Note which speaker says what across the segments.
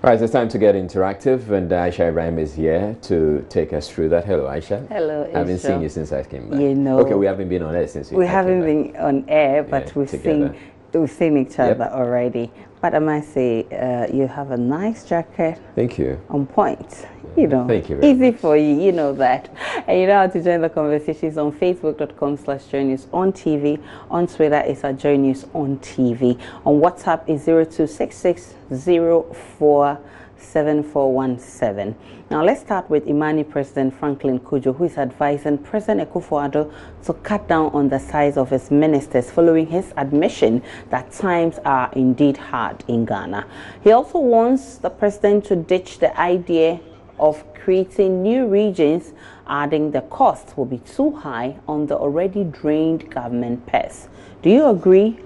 Speaker 1: Right, it's time to get interactive, and Aisha Ibrahim is here to take us through that. Hello, Aisha.
Speaker 2: Hello,
Speaker 1: I haven't seen you since I came back.
Speaker 2: You know.
Speaker 1: Okay, we haven't been on air since
Speaker 2: we haven't been on air, but we've seen each other already. But I must say, you have a nice jacket.
Speaker 1: Thank you.
Speaker 2: On point. You know,
Speaker 1: thank you very
Speaker 2: easy
Speaker 1: much.
Speaker 2: for you, you know that. And you know how to join the conversations on facebook.com/joynews on TV. On Twitter, it's at joynews on TV. On WhatsApp, is 0266047417. Now, let's start with Imani President Franklin Cudjoe, who is advising President Akufo-Addo to cut down on the size of his ministers following his admission that times are indeed hard in Ghana. He also wants the president to ditch the idea of creating new regions, adding the cost will be too high on the already drained government purse. Do you agree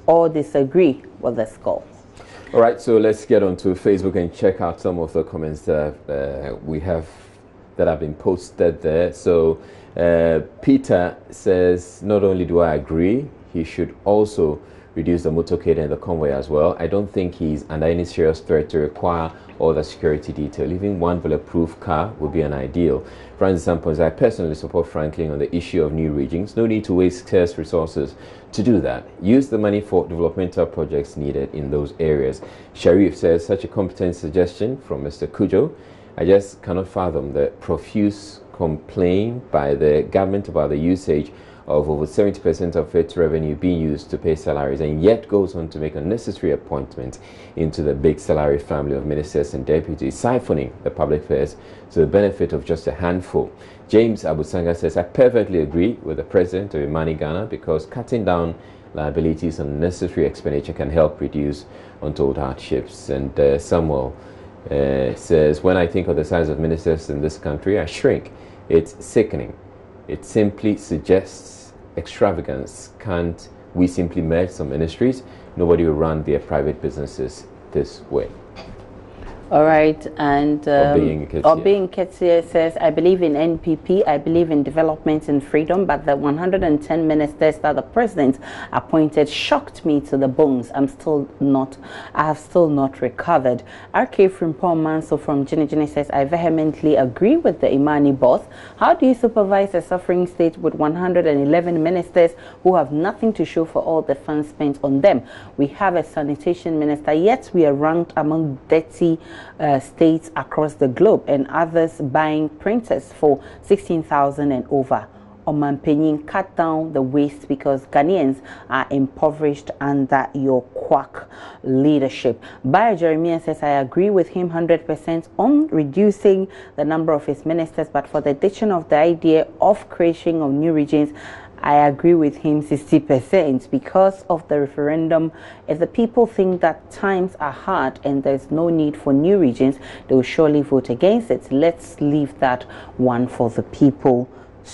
Speaker 2: or disagree with this goal?
Speaker 1: All right, so let's get onto Facebook and check out some of the comments that we have that have been posted there. So Peter says, not only do I agree, he should also reduce the motorcade and the convoy as well. I don't think he's under any serious threat to require all the security detail. Even one bulletproof car would be an ideal. Francis Sampons, I personally support Franklin on the issue of new regions. No need to waste scarce resources to do that. Use the money for developmental projects needed in those areas. Sharif says, such a competent suggestion from Mr. Cudjoe. I just cannot fathom the profuse complaint by the government about the usage of over 70% of its revenue being used to pay salaries, and yet goes on to make unnecessary appointments into the big salary family of ministers and deputies, siphoning the public purse to the benefit of just a handful. James Abusanga says, I perfectly agree with the president of Imani Ghana because cutting down liabilities and unnecessary expenditure can help reduce untold hardships. And Samuel says, when I think of the size of ministers in this country, I shrink. It's sickening. It simply suggests extravagance. Can't we simply merge some ministries? Nobody will run their private businesses this way.
Speaker 2: All right, and Obing Ketsia says, I believe in NPP, I believe in development and freedom, but the 110 ministers that the president appointed shocked me to the bones. I have still not recovered. RK Frimpong Manso from Ginny says, I vehemently agree with the Imani boss. How do you supervise a suffering state with 111 ministers who have nothing to show for all the funds spent on them? We have a sanitation minister, yet we are ranked among dirty states across the globe, and others buying printers for 16,000 and over. Oman Penin, cut down the waste because Ghanaians are impoverished under your quack leadership. Bayo Jeremiah says, I agree with him 100% on reducing the number of his ministers, but for the ditching of the idea of creation of new regions, I agree with him 60% because of the referendum. If the people think that times are hard and there's no need for new regions, they will surely vote against it. Let's leave that one for the people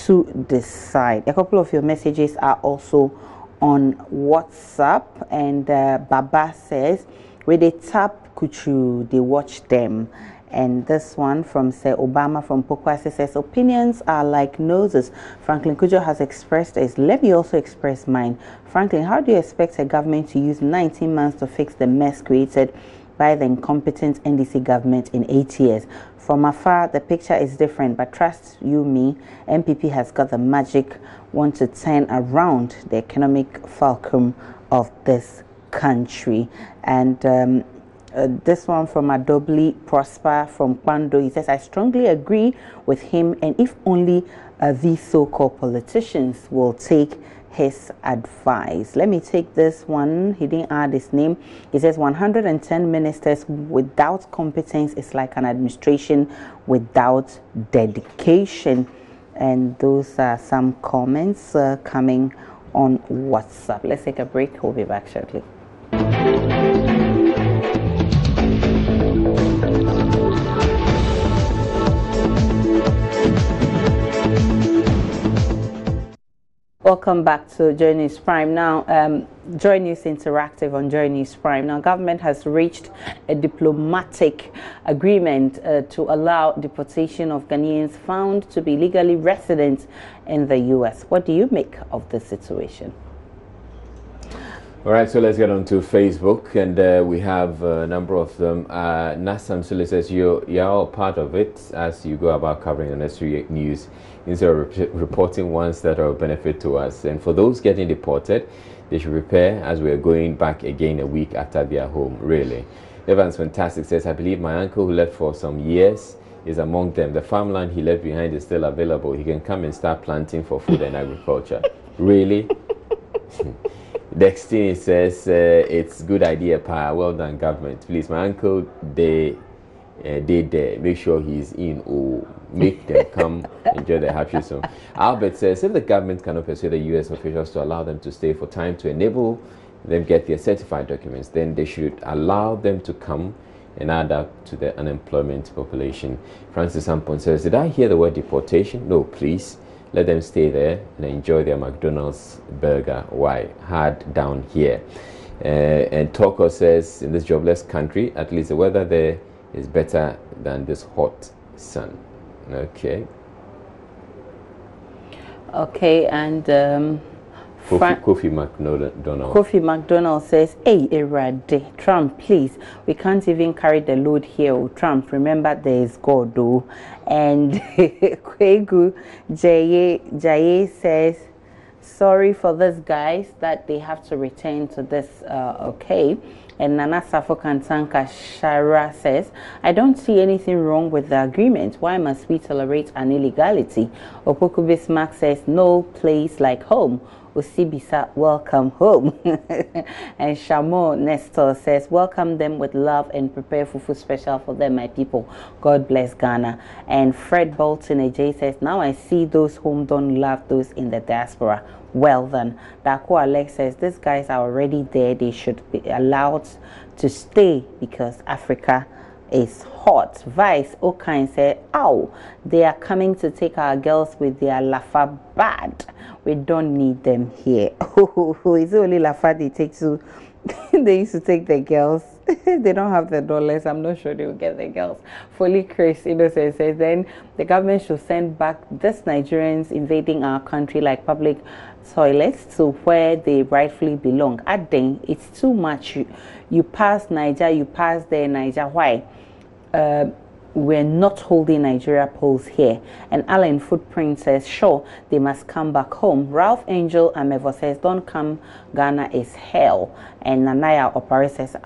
Speaker 2: to decide. A couple of your messages are also on WhatsApp, and Baba says, when they tap Kuchu, they watch them. And this one from Sir Obama from Pokwase says, opinions are like noses. Franklin Cudjoe has expressed his. Let me also express mine. Franklin, how do you expect a government to use 19 months to fix the mess created by the incompetent NDC government in 8 years? From afar, the picture is different, but trust you me, MPP has got the magic want to turn around the economic fulcrum of this country. And this one from Adobe Prosper from Kwando, he says, I strongly agree with him, and if only these so-called politicians will take his advice. Let me take this one. He didn't add his name. He says 110 ministers without competence is like an administration without dedication. And those are some comments coming on WhatsApp. Let's take a break. We'll be back shortly. Welcome back to Joy News Prime. Now, Joy News Interactive on Joy News Prime. Now, government has reached a diplomatic agreement to allow deportation of Ghanaians found to be legally resident in the U.S. What do you make of this situation?
Speaker 1: All right, so let's get on to Facebook, and we have a number of them. Nassam Sule says you're all part of it as you go about covering the necessary news instead of reporting ones that are of benefit to us. And for those getting deported, they should prepare as we are going back again a week after they are home, really. Evans Fantastic says, I believe my uncle who left for some years is among them. The farmland he left behind is still available. He can come and start planting for food and agriculture. Really? Dextine says, it's good idea, pa. Well done, government. Please, my uncle, they make sure he's in or make them come enjoy their happy soon. Albert says, if the government cannot persuade the U.S. officials to allow them to stay for time to enable them get their certified documents, then they should allow them to come and add up to the unemployment population. Francis Ampon says, did I hear the word deportation? No, please. Let them stay there and enjoy their McDonald's burger. Why? Hard down here. And Toko says, in this jobless country, at least the weather there is better than this hot sun. Okay.
Speaker 2: Okay, and
Speaker 1: Kofi McDonald.
Speaker 2: Kofi McDonald says, hey, Erade, Trump, please, we can't even carry the load here. Oh, Trump, remember there is God, though. And Kwegu Jaye says, sorry for this, guys, that they have to return to this. Okay. And Nana Safo Kantanka Shara says, I don't see anything wrong with the agreement. Why must we tolerate an illegality? Opoku Bismarck says, no place like home. Usibisa, welcome home. And Shamo Nestor says, welcome them with love and prepare fufu special for them, my people. God bless Ghana. And Fred Bolton AJ says, now I see those home don't love those in the diaspora. Well then, Dako Alex says, these guys are already there. They should be allowed to stay because Africa is hot. Vice Okain said, ow, they are coming to take our girls with their Lafa bad. We don't need them here. It's only Lafa they take to. They used to take the girls. They don't have the dollars. I'm not sure they will get the girls. Fully Chris Innocent says, then the government should send back these Nigerians invading our country like public toilets to where they rightfully belong. Adding, it's too much. You pass Niger, you pass there, Niger. Why? We're not holding Nigeria polls here. And Alan Footprint says, sure, they must come back home. Ralph Angel Amevo says, don't come, Ghana is hell. And Nanaya Opare says,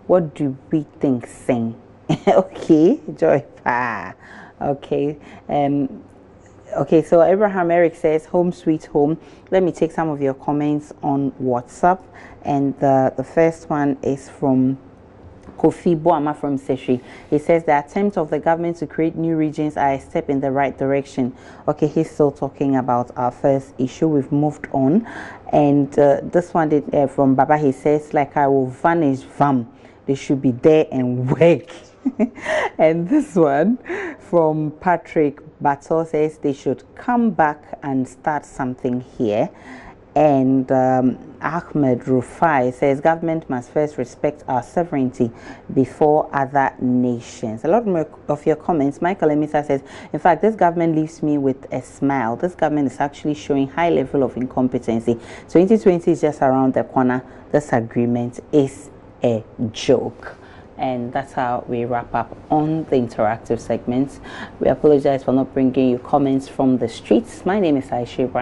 Speaker 2: what do we think, sing? Okay, Joy Pa. Okay. Okay, so Abraham Eric says, home sweet home. Let me take some of your comments on WhatsApp. And the first one is from Kofi Boama from Seshi. He says the attempt of the government to create new regions are a step in the right direction. Okay, he's still talking about our first issue. We've moved on. And this one from Baba, he says, like I will vanish, they should be there and work. And this one from Patrick Bato says they should come back and start something here. And Ahmed Rufai says government must first respect our sovereignty before other nations. A lot more of your comments. Michael Emisa says, in fact, this government leaves me with a smile. This government is actually showing high level of incompetency. 2020 is just around the corner. This agreement is a joke. And that's how we wrap up on the interactive segments. We apologize for not bringing you comments from the streets. My name is Aisha Ibrahim.